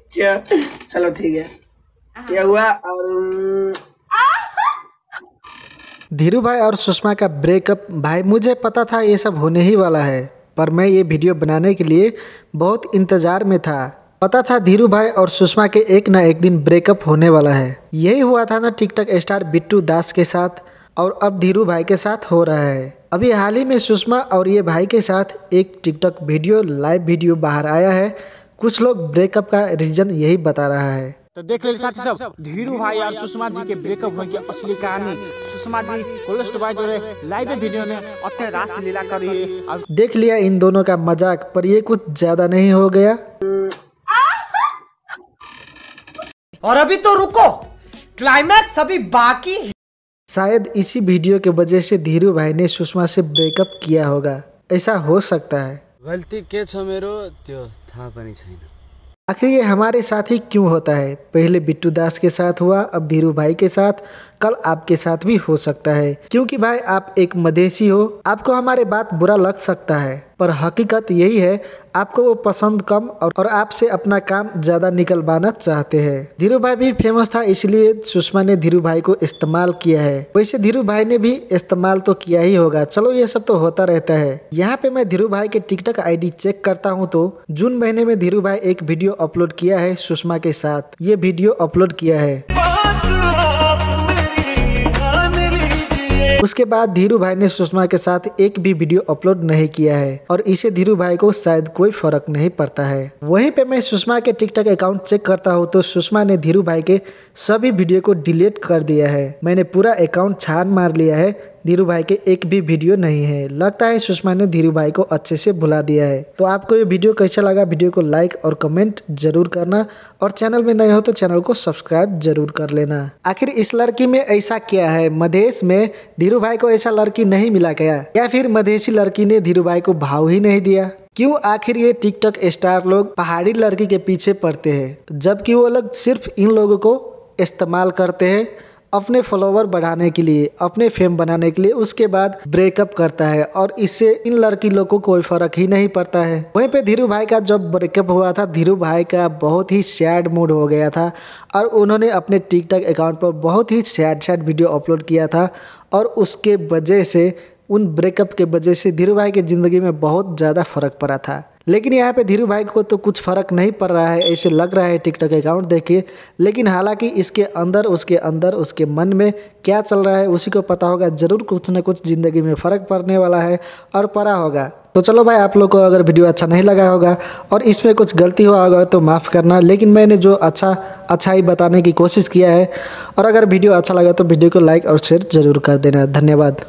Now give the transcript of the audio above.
चलो ठीक है, क्या हुआ? और धीरू भाई और सुषमा का ब्रेकअप, भाई मुझे पता था ये सब होने ही वाला है, पर मैं ये वीडियो बनाने के लिए बहुत इंतज़ार में था। पता था धीरू भाई और सुषमा के एक ना एक दिन ब्रेकअप होने वाला है। यही हुआ था ना टिकटॉक स्टार बिट्टू दास के साथ, और अब धीरू भाई के साथ हो रहा है। अभी हाल ही में सुषमा और ये भाई के साथ एक टिकटॉक वीडियो, लाइव वीडियो बाहर आया है। कुछ लोग ब्रेकअप का रीजन यही बता रहा है। तो देख ले साथी सब, धीरू भाई और सुषमा जी के ब्रेकअप होने की असली कहानी। सुषमा जी कोलेस्ट भाई जो है लाइव वीडियो में अत्य रास लीला कर रही है। अब देख लिया इन दोनों का मजाक, पर ये कुछ ज्यादा नहीं हो गया? और अभी तो रुको, क्लाइमैक्स अभी बाकी है। शायद इसी वीडियो के वजह से धीरू भाई ने सुषमा से ब्रेकअप किया होगा, ऐसा हो सकता है। गलती के छ मेरो त्यो थाहा पनि छैन। आखिर ये हमारे साथ ही क्यों होता है? पहले बिट्टू दास के साथ हुआ, अब धीरू भाई के साथ, कल आपके साथ भी हो सकता है। क्योंकि भाई आप एक मधेसी हो, आपको हमारे बात बुरा लग सकता है, पर हकीकत यही है आपको वो पसंद कम और आपसे अपना काम ज्यादा निकलवाना चाहते हैं। धीरू भाई भी फेमस था, इसलिए सुषमा ने धीरू भाई को इस्तेमाल किया है। वैसे धीरू भाई ने भी इस्तेमाल तो किया ही होगा, चलो ये सब तो होता रहता है। यहाँ पे मैं धीरू भाई के टिकटॉक आईडी चेक करता हूँ तो जून महीने में धीरू भाई एक वीडियो अपलोड किया है सुषमा के साथ। ये वीडियो अपलोड किया है। उसके बाद धीरू भाई ने सुषमा के साथ एक भी वीडियो अपलोड नहीं किया है, और इसे धीरू भाई को शायद कोई फर्क नहीं पड़ता है। वहीं पे मैं सुषमा के टिकटॉक अकाउंट चेक करता हूँ तो सुषमा ने धीरू भाई के सभी वीडियो को डिलीट कर दिया है। मैंने पूरा अकाउंट छान मार लिया है, धीरू भाई के एक भी वीडियो नहीं है। लगता है सुषमा ने धीरू भाई को अच्छे से भुला दिया है। तो आपको ये वीडियो कैसा लगा? वीडियो को लाइक और कमेंट जरूर करना, और चैनल में नए हो तो चैनल को सब्सक्राइब जरूर कर लेना। आखिर इस लड़की में ऐसा क्या है? मधेश में धीरू भाई को ऐसा लड़की नहीं मिला क्या, या फिर मधेसी लड़की ने धीरू भाई को भाव ही नहीं दिया? क्यों आखिर ये टिकटॉक स्टार लोग पहाड़ी लड़की के पीछे पड़ते हैं, जबकि वो लोग सिर्फ इन लोगों को इस्तेमाल करते हैं अपने फॉलोवर बढ़ाने के लिए, अपने फेम बनाने के लिए। उसके बाद ब्रेकअप करता है, और इससे इन लड़की लोग को कोई फर्क ही नहीं पड़ता है। वहीं पे धीरू भाई का जब ब्रेकअप हुआ था, धीरू भाई का बहुत ही सैड मूड हो गया था, और उन्होंने अपने टिकटॉक अकाउंट पर बहुत ही सैड वीडियो अपलोड किया था, और उसके वजह से, उन ब्रेकअप के वजह से धीरू भाई की ज़िंदगी में बहुत ज़्यादा फर्क पड़ा था। लेकिन यहाँ पे धीरू भाई को तो कुछ फर्क नहीं पड़ रहा है, ऐसे लग रहा है टिकटॉक अकाउंट देखिए। लेकिन हालांकि इसके अंदर उसके मन में क्या चल रहा है उसी को पता होगा। ज़रूर कुछ न कुछ ज़िंदगी में फ़र्क पड़ने वाला है, और पड़ा होगा। तो चलो भाई, आप लोग को अगर वीडियो अच्छा नहीं लगा होगा और इसमें कुछ गलती हुआ होगा तो माफ़ करना, लेकिन मैंने जो अच्छा ही बताने की कोशिश किया है। और अगर वीडियो अच्छा लगा तो वीडियो को लाइक और शेयर ज़रूर कर देना। धन्यवाद।